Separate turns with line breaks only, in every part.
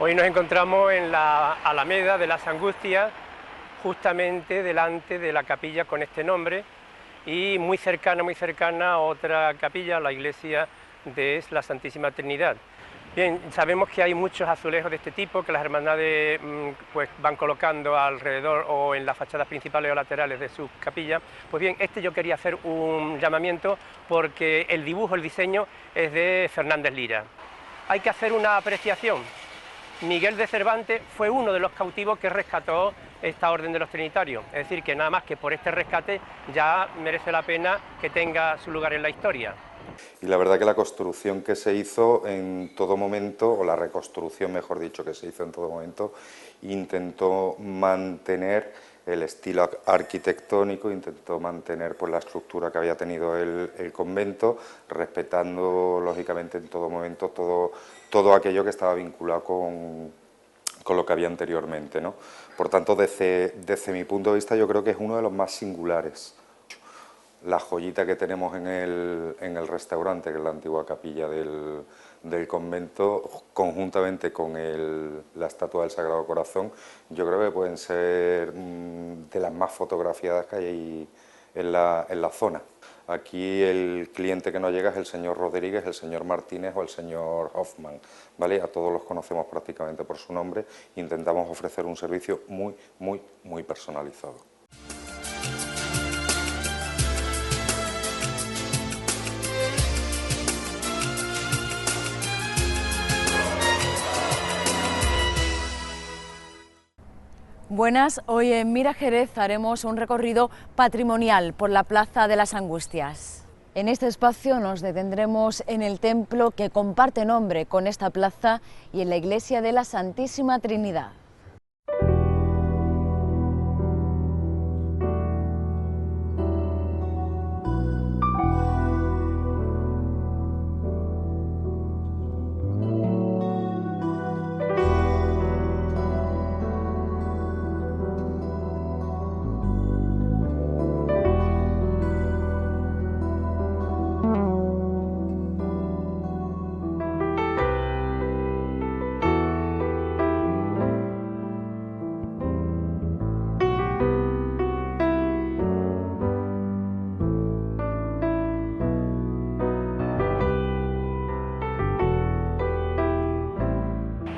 Hoy nos encontramos en la Alameda de las Angustias, justamente delante de la capilla con este nombre y muy cercana a otra capilla, la iglesia de la Santísima Trinidad. Bien, sabemos que hay muchos azulejos de este tipo que las hermandades pues van colocando alrededor o en las fachadas principales o laterales de sus capillas. Pues bien, yo quería hacer un llamamiento porque el dibujo, el diseño es de Fernández Lira. Hay que hacer una apreciación. Miguel de Cervantes fue uno de los cautivos que rescató esta orden de los trinitarios, es decir, que nada más que por este rescate ya merece la pena que tenga su lugar en la historia.
Y la verdad que la construcción que se hizo en todo momento, o la reconstrucción mejor dicho que se hizo en todo momento, intentó mantener el estilo arquitectónico, intentó mantener pues, la estructura que había tenido el convento, respetando lógicamente en todo momento todo aquello que estaba vinculado con lo que había anteriormente, ¿no? Por tanto, desde mi punto de vista, yo creo que es uno de los más singulares. La joyita que tenemos en el restaurante, que es la antigua capilla del convento, conjuntamente con la estatua del Sagrado Corazón, yo creo que pueden ser de las más fotografiadas que hay ahí en la zona. Aquí el cliente que nos llega es el señor Rodríguez, el señor Martínez o el señor Hoffman, ¿vale? A todos los conocemos prácticamente por su nombre. Intentamos ofrecer un servicio muy personalizado.
Buenas, hoy en Mira Jerez haremos un recorrido patrimonial por la Plaza de las Angustias. En este espacio nos detendremos en el templo que comparte nombre con esta plaza y en la iglesia de la Santísima Trinidad.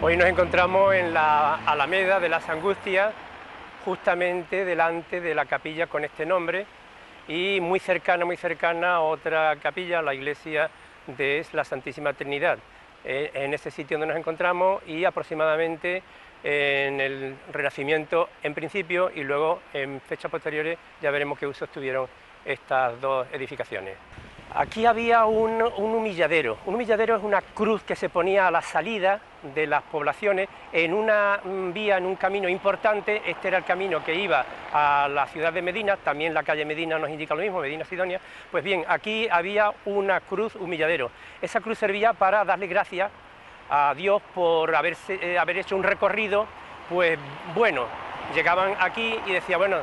Hoy nos encontramos en la Alameda de las Angustias, justamente delante de la capilla con este nombre y muy cercana a otra capilla, la iglesia de la Santísima Trinidad. En ese sitio donde nos encontramos y aproximadamente en el Renacimiento en principio y luego en fechas posteriores ya veremos qué usos tuvieron estas dos edificaciones. Aquí había un humilladero. Un humilladero es una cruz que se ponía a la salida de las poblaciones en una vía, en un camino importante. Este era el camino que iba a la ciudad de Medina, también la calle Medina nos indica lo mismo, Medina Sidonia. Pues bien, aquí había una cruz humilladero. Esa cruz servía para darle gracias a Dios por haber hecho un recorrido, pues bueno, llegaban aquí y decía, bueno,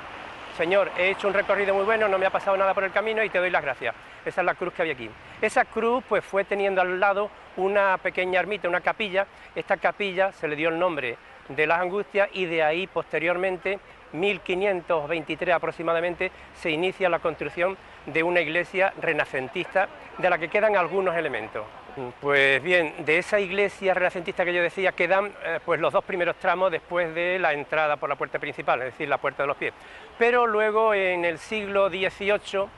Señor, he hecho un recorrido muy bueno, no me ha pasado nada por el camino y te doy las gracias. Esa es la cruz que había aquí. Esa cruz pues fue teniendo al lado una pequeña ermita, una capilla. Esta capilla se le dio el nombre de las Angustias y de ahí posteriormente, 1523 aproximadamente, se inicia la construcción de una iglesia renacentista de la que quedan algunos elementos. Pues bien, de esa iglesia renacentista que yo decía quedan pues los dos primeros tramos después de la entrada por la puerta principal, es decir, la Puerta de los Pies. Pero luego en el siglo XVIII,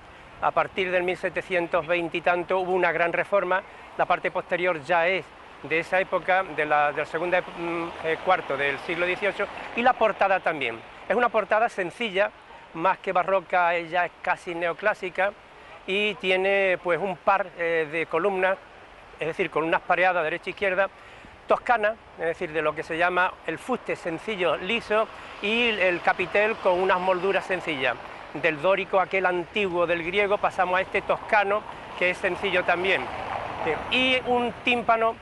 a partir del 1720 y tanto, hubo una gran reforma. La parte posterior ya es de esa época, del segundo cuarto del siglo XVIII, y la portada también. Es una portada sencilla, más que barroca, ella es casi neoclásica, y tiene pues un par de columnas, es decir, con unas pareadas derecha e izquierda, toscana, es decir, de lo que se llama el fuste sencillo, liso, y el capitel con unas molduras sencillas. Del dórico, aquel antiguo del griego, pasamos a este toscano, que es sencillo también. Y un tímpano,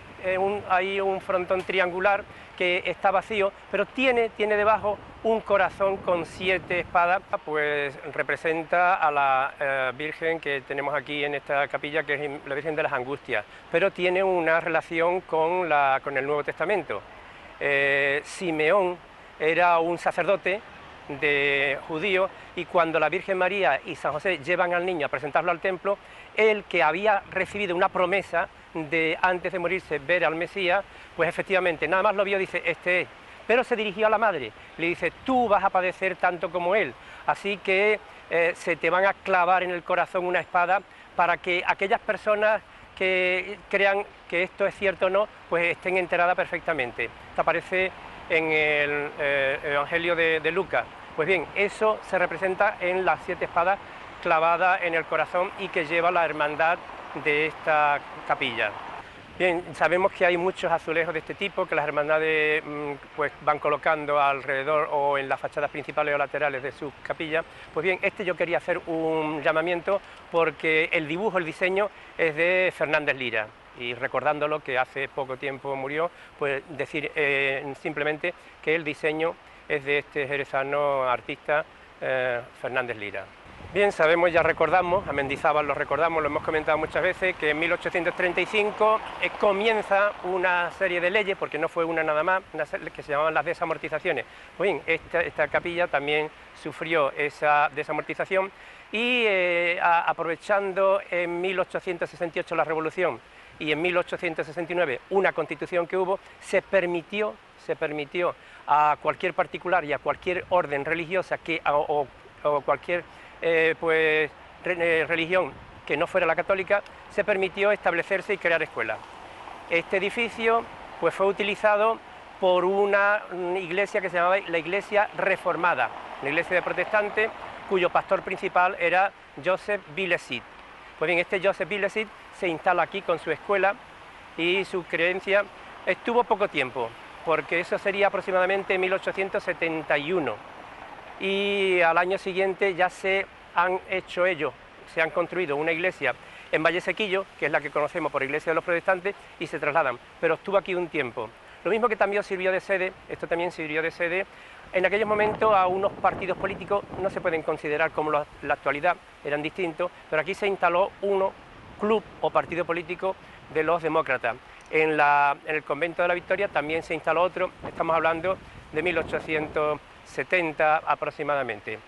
hay un frontón triangular que está vacío, pero tiene debajo un corazón con 7 espadas, pues representa a la Virgen que tenemos aquí en esta capilla, que es la Virgen de las Angustias, pero tiene una relación con el Nuevo Testamento. Simeón era un sacerdote judío, y cuando la Virgen María y San José llevan al niño a presentarlo al templo, él, que había recibido una promesa de antes de morirse ver al Mesías, pues efectivamente nada más lo vio, dice, este es. Pero se dirigió a la madre, le dice, tú vas a padecer tanto como él, así que se te van a clavar en el corazón una espada, para que aquellas personas que crean que esto es cierto o no, pues estén enteradas perfectamente. Esto aparece en el Evangelio de Lucas. Pues bien, eso se representa en las 7 espadas clavadas en el corazón y que lleva la hermandad de esta capilla. Bien, sabemos que hay muchos azulejos de este tipo que las hermandades pues van colocando alrededor o en las fachadas principales o laterales de sus capillas. Pues bien, yo quería hacer un llamamiento porque el dibujo, el diseño es de Fernández Lira, y recordándolo que hace poco tiempo murió, pues decir simplemente que el diseño es de este jerezano artista Fernández Lira. Bien, sabemos, ya recordamos, a Mendizábal lo recordamos, lo hemos comentado muchas veces, que en 1835 comienza una serie de leyes, porque no fue una nada más, que se llamaban las desamortizaciones. Pues bien, esta capilla también sufrió esa desamortización, y aprovechando en 1868 la Revolución y en 1869 una constitución que hubo, se permitió a cualquier particular y a cualquier orden religiosa o cualquier religión que no fuera la católica, se permitió establecerse y crear escuelas. Este edificio pues fue utilizado por una iglesia que se llamaba la Iglesia Reformada, una iglesia de protestantes, cuyo pastor principal era Joseph Villesit. Pues bien, este Joseph Villesit se instala aquí con su escuela, y su creencia estuvo poco tiempo, porque eso sería aproximadamente 1871. Y al año siguiente ya se han construido una iglesia en Vallesequillo, que es la que conocemos por Iglesia de los Protestantes, y se trasladan, pero estuvo aquí un tiempo. Lo mismo que también sirvió de sede, esto también sirvió de sede en aquellos momentos a unos partidos políticos, no se pueden considerar como la actualidad, eran distintos, pero aquí se instaló club o partido político de los demócratas. En el convento de la Victoria también se instaló otro, estamos hablando de 1870 aproximadamente.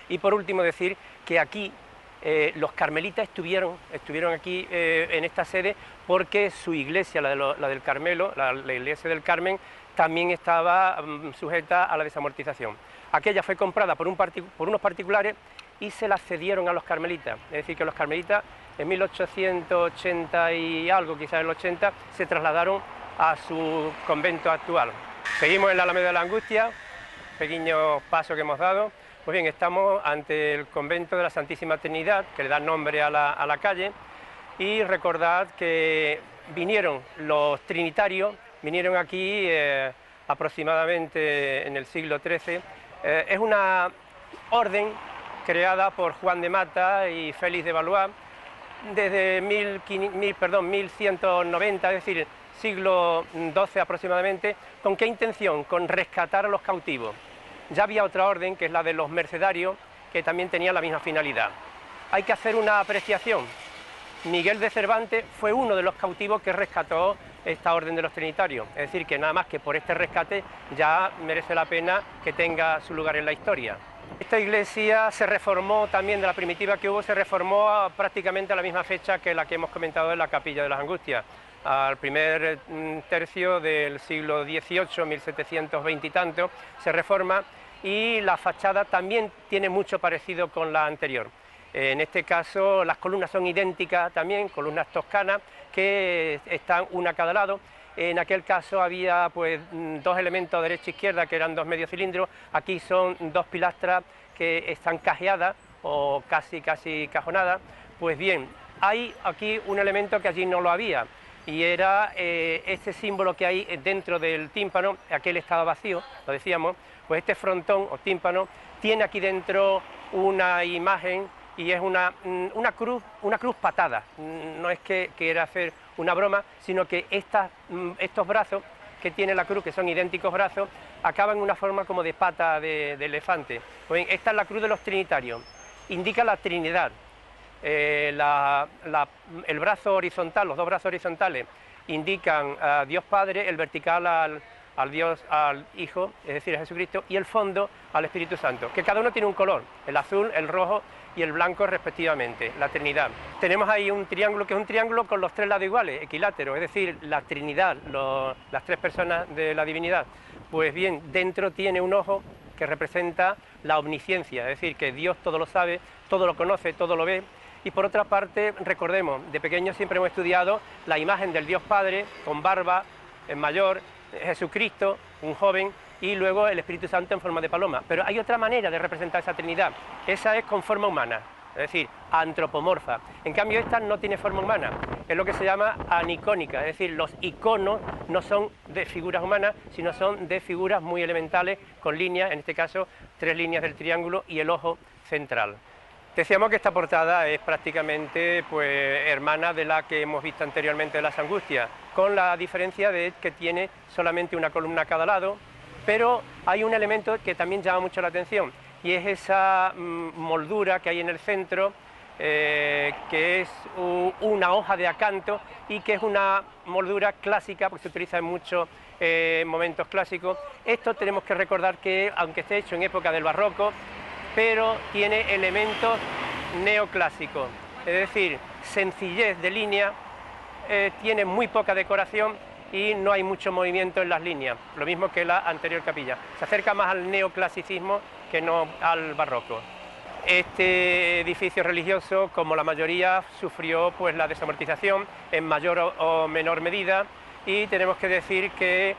Y por último decir que aquí los carmelitas estuvieron aquí en esta sede, porque su iglesia, la del Carmelo, la iglesia del Carmen, también estaba sujeta a la desamortización. Aquella fue comprada por unos particulares y se la cedieron a los carmelitas, es decir, que los carmelitas en 1880 y algo, quizás en el 80, se trasladaron a su convento actual. Seguimos en la Alameda de la Angustia, pequeño paso que hemos dado. Pues bien, estamos ante el convento de la Santísima Trinidad, que le da nombre a la calle, y recordad que vinieron los trinitarios, vinieron aquí aproximadamente en el siglo XIII. Es una orden creada por Juan de Mata y Félix de Valois desde 1190, es decir, siglo XII aproximadamente. ¿Con qué intención? Con rescatar a los cautivos. Ya había otra orden, que es la de los mercedarios, que también tenía la misma finalidad. Hay que hacer una apreciación. Miguel de Cervantes fue uno de los cautivos que rescató esta orden de los trinitarios, es decir, que nada más que por este rescate ya merece la pena que tenga su lugar en la historia. Esta iglesia se reformó también, de la primitiva que hubo, se reformó prácticamente a la misma fecha que la que hemos comentado en la Capilla de las Angustias, al primer tercio del siglo XVIII, 1720 y tanto, se reforma, y la fachada también tiene mucho parecido con la anterior. En este caso las columnas son idénticas también, columnas toscanas, que están una a cada lado. En aquel caso había pues dos elementos derecha e izquierda, que eran dos medios cilindros. Aquí son dos pilastras que están cajeadas o casi cajonadas. Pues bien, hay aquí un elemento que allí no lo había, y era este símbolo que hay dentro del tímpano. Aquel estaba vacío, lo decíamos. Pues este frontón o tímpano tiene aquí dentro una imagen, y es una cruz patada. No es que quiera hacer una broma, sino que estos brazos que tiene la cruz, que son idénticos brazos, acaban en una forma como de pata de elefante. Pues bien, esta es la cruz de los trinitarios, indica la Trinidad. El brazo horizontal, los dos brazos horizontales indican a Dios Padre, el vertical al Dios, al Hijo, es decir, a Jesucristo, y el fondo al Espíritu Santo, que cada uno tiene un color, el azul, el rojo y el blanco respectivamente, la Trinidad. Tenemos ahí un triángulo que es un triángulo con los tres lados iguales, equilátero, es decir, la Trinidad, las tres personas de la divinidad. Pues bien, dentro tiene un ojo que representa la omnisciencia, es decir, que Dios todo lo sabe, todo lo conoce, todo lo ve. Y por otra parte, recordemos, de pequeños siempre hemos estudiado la imagen del Dios Padre, con barba, en mayor, Jesucristo, un joven, y luego el Espíritu Santo en forma de paloma. Pero hay otra manera de representar esa Trinidad, esa es con forma humana, es decir, antropomorfa. En cambio esta no tiene forma humana, es lo que se llama anicónica, es decir, los iconos no son de figuras humanas, sino son de figuras muy elementales, con líneas, en este caso 3 líneas del triángulo y el ojo central. Decíamos que esta portada es prácticamente hermana de la que hemos visto anteriormente de las Angustias, con la diferencia de que tiene solamente una columna a cada lado, pero hay un elemento que también llama mucho la atención, y es esa moldura que hay en el centro, que es una hoja de acanto, y que es una moldura clásica, porque se utiliza en muchos momentos clásicos. Esto tenemos que recordar que, aunque esté hecho en época del barroco, pero tiene elementos neoclásicos, es decir, sencillez de línea, tiene muy poca decoración y no hay mucho movimiento en las líneas, lo mismo que la anterior capilla. Se acerca más al neoclasicismo que no al barroco. Este edificio religioso, como la mayoría, sufrió la desamortización en mayor o menor medida, y tenemos que decir que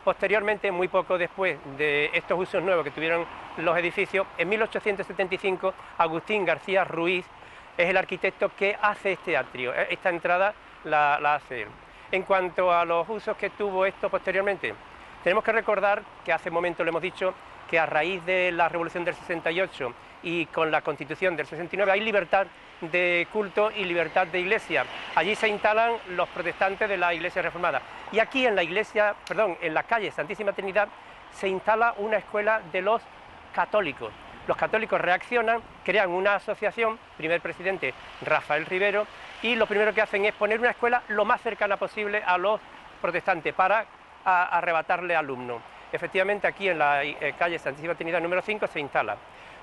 posteriormente, muy poco después de estos usos nuevos que tuvieron los edificios, en 1875 Agustín García Ruiz es el arquitecto que hace este atrio, esta entrada la hace él. En cuanto a los usos que tuvo esto posteriormente, tenemos que recordar que hace un momento lo hemos dicho, que a raíz de la Revolución del 68 y con la Constitución del 69 hay libertad de culto y libertad de iglesia. Allí se instalan los protestantes de la Iglesia Reformada. Y aquí en la calle Santísima Trinidad se instala una escuela de los católicos. Los católicos reaccionan, crean una asociación, primer presidente Rafael Rivero, y lo primero que hacen es poner una escuela lo más cercana posible a los protestantes para arrebatarle alumnos. Efectivamente, aquí en la calle Santísima Trinidad número 5 se instala.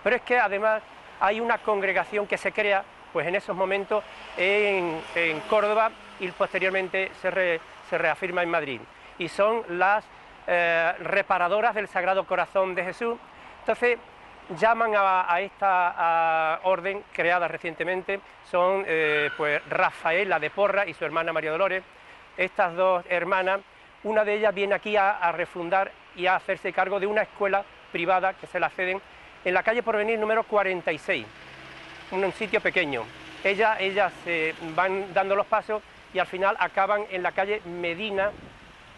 Pero es que además hay una congregación que se crea en esos momentos en Córdoba, y posteriormente se reafirma en Madrid, y son las reparadoras del Sagrado Corazón de Jesús. Entonces llaman a esta orden creada recientemente, son Rafaela de Porra y su hermana María Dolores. Estas dos hermanas, una de ellas viene aquí a refundar y a hacerse cargo de una escuela privada que se la ceden en la calle Porvenir número 46, un sitio pequeño. Ellas se van dando los pasos y al final acaban en la calle Medina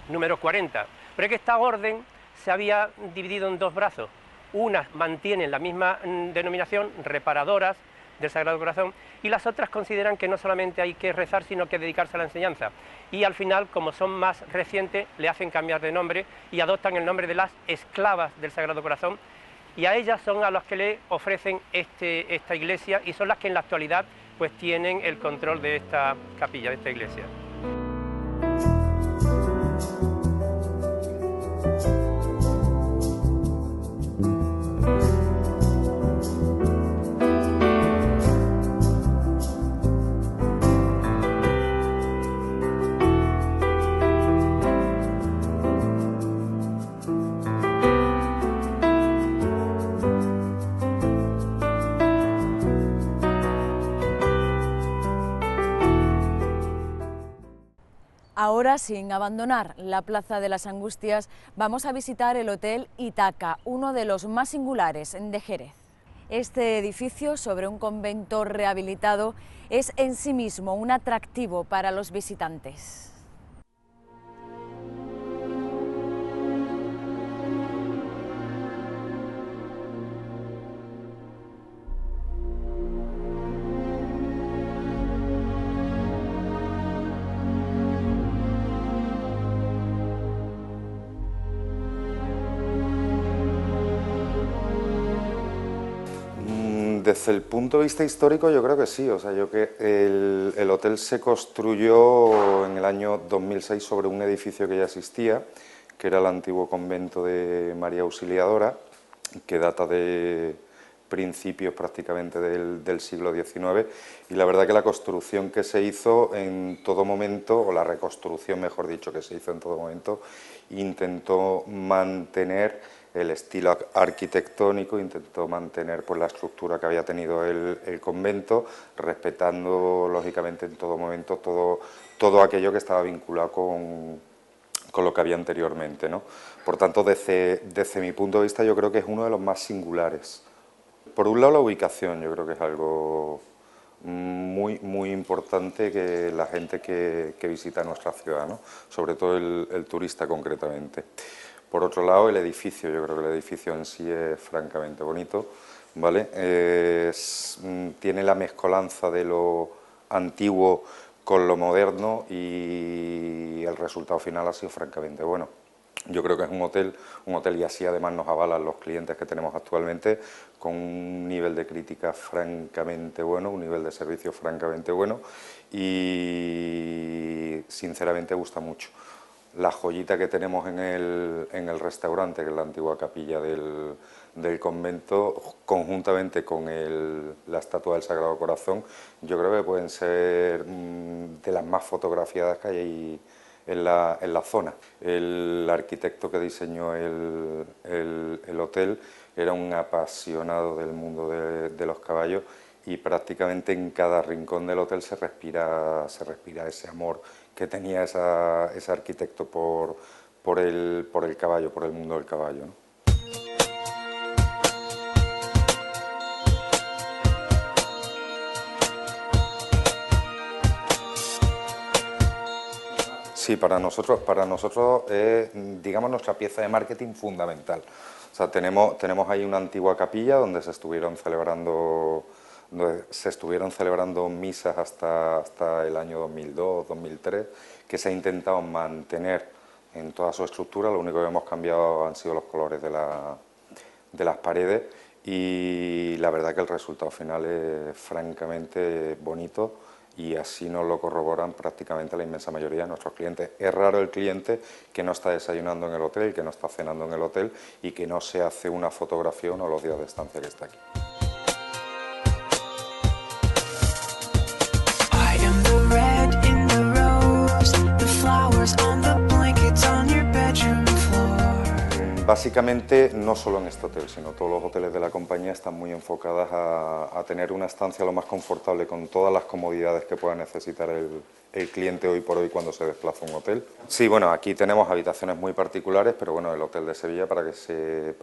número 40. Pero es que esta orden se había dividido en dos brazos. Unas mantienen la misma denominación, reparadoras del Sagrado Corazón, y las otras consideran que no solamente hay que rezar, sino que dedicarse a la enseñanza. Y al final, como son más recientes, le hacen cambiar de nombre y adoptan el nombre de las esclavas del Sagrado Corazón, y a ellas son a las que le ofrecen esta iglesia, y son las que en la actualidad tienen el control de esta capilla, de esta iglesia.
Ahora, sin abandonar la Plaza de las Angustias, vamos a visitar el Hotel Ítaca, uno de los más singulares de Jerez. Este edificio, sobre un convento rehabilitado, es en sí mismo un atractivo para los visitantes.
Desde el punto de vista histórico yo creo que sí, el hotel se construyó en el año 2006 sobre un edificio que ya existía, que era el antiguo convento de María Auxiliadora, que data de principios prácticamente del siglo XIX, y la verdad que la construcción que se hizo en todo momento, o la reconstrucción mejor dicho que se hizo en todo momento, intentó mantener el estilo arquitectónico, intentó mantener pues la estructura que había tenido el convento, respetando lógicamente en todo momento todo aquello que estaba vinculado con lo que había anteriormente, ¿no? Por tanto, desde mi punto de vista, yo creo que es uno de los más singulares. Por un lado, la ubicación, yo creo que es algo muy importante que la gente que visita nuestra ciudad, ¿no? Sobre todo el turista concretamente. Por otro lado, el edificio, yo creo que el edificio en sí es francamente bonito, ¿vale? Tiene la mezcolanza de lo antiguo con lo moderno y el resultado final ha sido francamente bueno. Yo creo que es un hotel y así además nos avalan los clientes que tenemos actualmente, con un nivel de crítica francamente bueno, un nivel de servicio francamente bueno y sinceramente gusta mucho. La joyita que tenemos en el restaurante, que es la antigua capilla del convento, conjuntamente con la estatua del Sagrado Corazón, yo creo que pueden ser de las más fotografiadas que hay ahí en la zona. El arquitecto que diseñó el hotel era un apasionado del mundo de los caballos y prácticamente en cada rincón del hotel se respira ese amor que tenía ese arquitecto por el caballo, por el mundo del caballo, ¿no? Sí, para nosotros es, digamos, nuestra pieza de marketing fundamental. O sea, tenemos ahí una antigua capilla donde se estuvieron celebrando misas hasta el año 2002, 2003, que se ha intentado mantener en toda su estructura. Lo único que hemos cambiado han sido los colores de las paredes y la verdad que el resultado final es francamente bonito y así nos lo corroboran prácticamente la inmensa mayoría de nuestros clientes. Es raro el cliente que no está desayunando en el hotel, que no está cenando en el hotel y que no se hace una fotografía uno de los días de estancia que está aquí. Básicamente, no solo en este hotel, sino todos los hoteles de la compañía están muy enfocadas a tener una estancia lo más confortable con todas las comodidades que pueda necesitar el cliente hoy por hoy cuando se desplaza a un hotel. Sí, bueno, aquí tenemos habitaciones muy particulares, pero bueno, el Hotel de Sevilla, para que se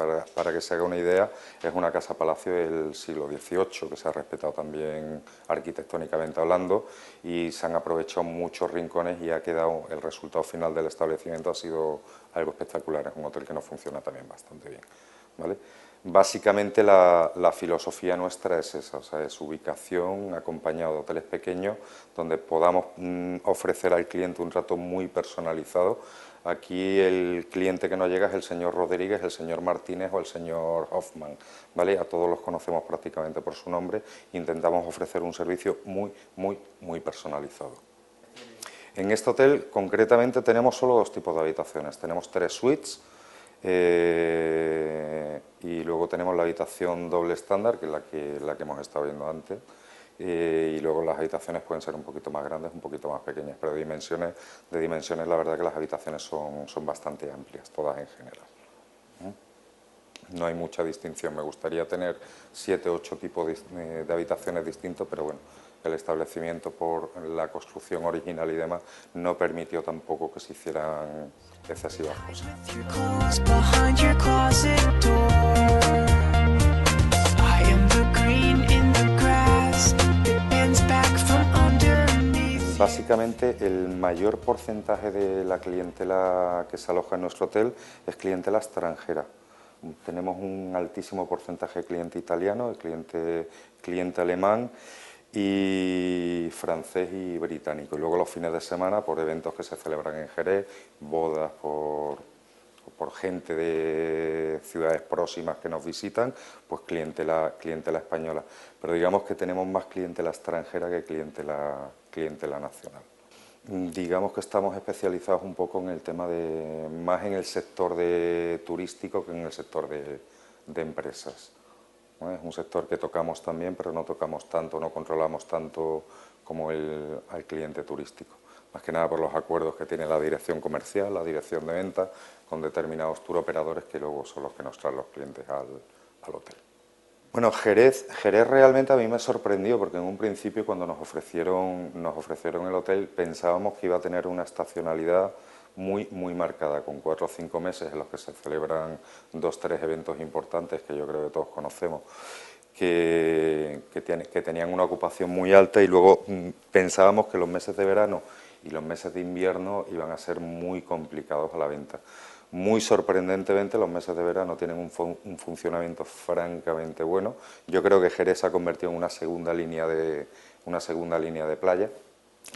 haga una idea, es una casa-palacio del siglo XVIII, que se ha respetado también arquitectónicamente hablando, y se han aprovechado muchos rincones y ha quedado, el resultado final del establecimiento ha sido algo espectacular. Es un hotel que nos funciona también bastante bien, ¿vale? Básicamente la filosofía nuestra es esa, o sea, es ubicación acompañado de hoteles pequeños donde podamos ofrecer al cliente un trato muy personalizado. Aquí el cliente que nos llega es el señor Rodríguez, el señor Martínez o el señor Hoffman, ¿vale? A todos los conocemos prácticamente por su nombre. Intentamos ofrecer un servicio muy personalizado. En este hotel concretamente tenemos solo dos tipos de habitaciones. Tenemos 3 suites y luego tenemos la habitación doble estándar, que es la que hemos estado viendo antes, y luego las habitaciones pueden ser un poquito más grandes, un poquito más pequeñas, pero de dimensiones la verdad que las habitaciones son bastante amplias, todas en general. No hay mucha distinción, me gustaría tener 7 o 8 tipos de habitaciones distintos, pero bueno, el establecimiento por la construcción original y demás no permitió tampoco que se hicieran excesivas cosas. Básicamente el mayor porcentaje de la clientela que se aloja en nuestro hotel es clientela extranjera. Tenemos un altísimo porcentaje de cliente italiano, de cliente alemán y francés y británico. Y luego los fines de semana, por eventos que se celebran en Jerez, bodas por gente de ciudades próximas que nos visitan, pues clientela española. Pero digamos que tenemos más clientela extranjera que clientela nacional. Digamos que estamos especializados un poco en el tema de, más en el sector turístico que en el sector de empresas, ¿no? Es un sector que tocamos también, pero no tocamos tanto, no controlamos tanto como al cliente turístico. Más que nada por los acuerdos que tiene la dirección comercial, la dirección de venta, con determinados tour operadores que luego son los que nos traen los clientes al hotel. Bueno, Jerez realmente a mí me sorprendió porque en un principio cuando nos ofrecieron el hotel pensábamos que iba a tener una estacionalidad muy marcada, con 4 o 5 meses en los que se celebran 2 o 3 eventos importantes que yo creo que todos conocemos, que tenían una ocupación muy alta, y luego pensábamos que los meses de verano y los meses de invierno iban a ser muy complicados a la venta. Muy sorprendentemente, los meses de verano tienen un funcionamiento francamente bueno. Yo creo que Jerez se ha convertido en una segunda línea de playa.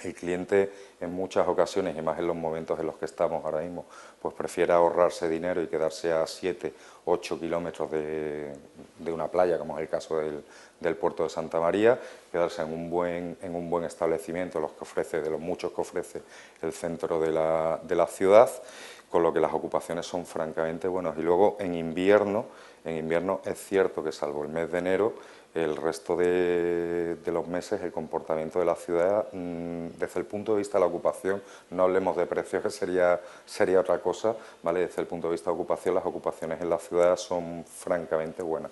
El cliente en muchas ocasiones, y más en los momentos en los que estamos ahora mismo, pues prefiere ahorrarse dinero y quedarse a 7, 8 kilómetros de una playa, como es el caso del puerto de Santa María, quedarse en un buen establecimiento, de los muchos que ofrece el centro de la ciudad, con lo que las ocupaciones son francamente buenas. Y luego en invierno es cierto que salvo el mes de enero, el resto de los meses el comportamiento de la ciudad, desde el punto de vista de la ocupación, no hablemos de precios, que sería otra cosa, ¿vale? Desde el punto de vista de ocupación, las ocupaciones en la ciudad son francamente buenas,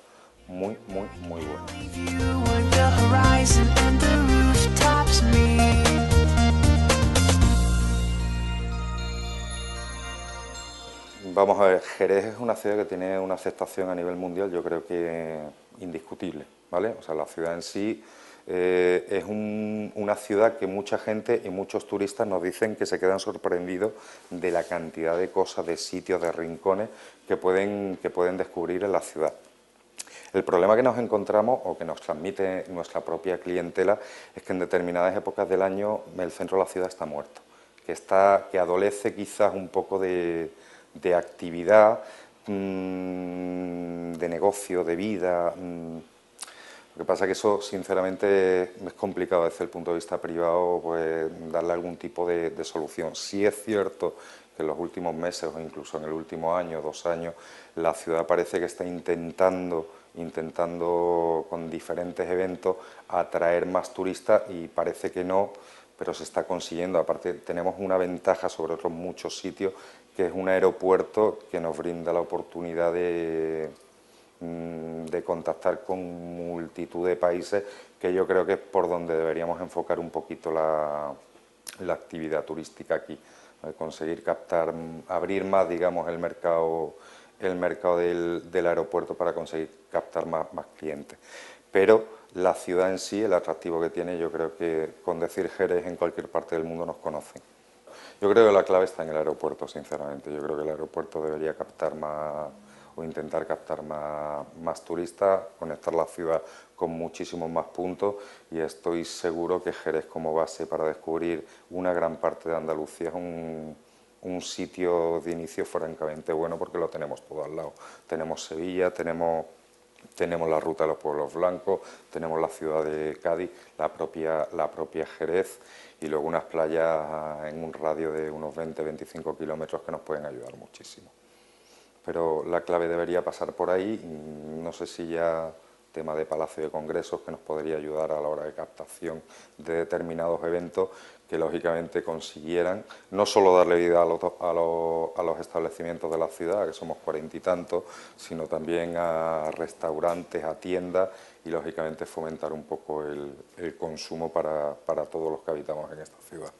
muy buenas. Vamos a ver, Jerez es una ciudad que tiene una aceptación a nivel mundial, yo creo que indiscutible, ¿vale? O sea, la ciudad en sí es una ciudad que mucha gente y muchos turistas nos dicen que se quedan sorprendidos de la cantidad de cosas, de sitios, de rincones que pueden descubrir en la ciudad. El problema que nos encontramos, o que nos transmite nuestra propia clientela, es que en determinadas épocas del año el centro de la ciudad está muerto, que adolece quizás un poco de actividad, de negocio, de vida. Lo que pasa es que eso, sinceramente, es complicado desde el punto de vista privado, pues darle algún tipo de solución. Sí es cierto que en los últimos meses, o incluso en el último año, 2 años, la ciudad parece que está intentando con diferentes eventos atraer más turistas, y parece que no, pero se está consiguiendo. Aparte, tenemos una ventaja sobre otros muchos sitios, que es un aeropuerto que nos brinda la oportunidad de contactar con multitud de países, que yo creo que es por donde deberíamos enfocar un poquito la actividad turística aquí, conseguir abrir más, digamos, el mercado del aeropuerto para conseguir captar más clientes. Pero la ciudad en sí, el atractivo que tiene, yo creo que con decir Jerez en cualquier parte del mundo nos conocen. Yo creo que la clave está en el aeropuerto, sinceramente. Yo creo que el aeropuerto debería captar más, o intentar captar más turistas, conectar la ciudad con muchísimos más puntos, y estoy seguro que Jerez, como base para descubrir una gran parte de Andalucía, es un sitio de inicio francamente bueno, porque lo tenemos todo al lado. Tenemos Sevilla, tenemos la ruta de los pueblos blancos, tenemos la ciudad de Cádiz, la propia Jerez, y luego unas playas en un radio de unos 20-25 kilómetros que nos pueden ayudar muchísimo. Pero la clave debería pasar por ahí. No sé si ya tema de Palacio de Congresos, que nos podría ayudar a la hora de captación de determinados eventos, que lógicamente consiguieran no solo darle vida a los establecimientos de la ciudad, que somos 40 y tantos, sino también a restaurantes, a tiendas, y lógicamente fomentar un poco el consumo para todos los que habitamos en esta ciudad.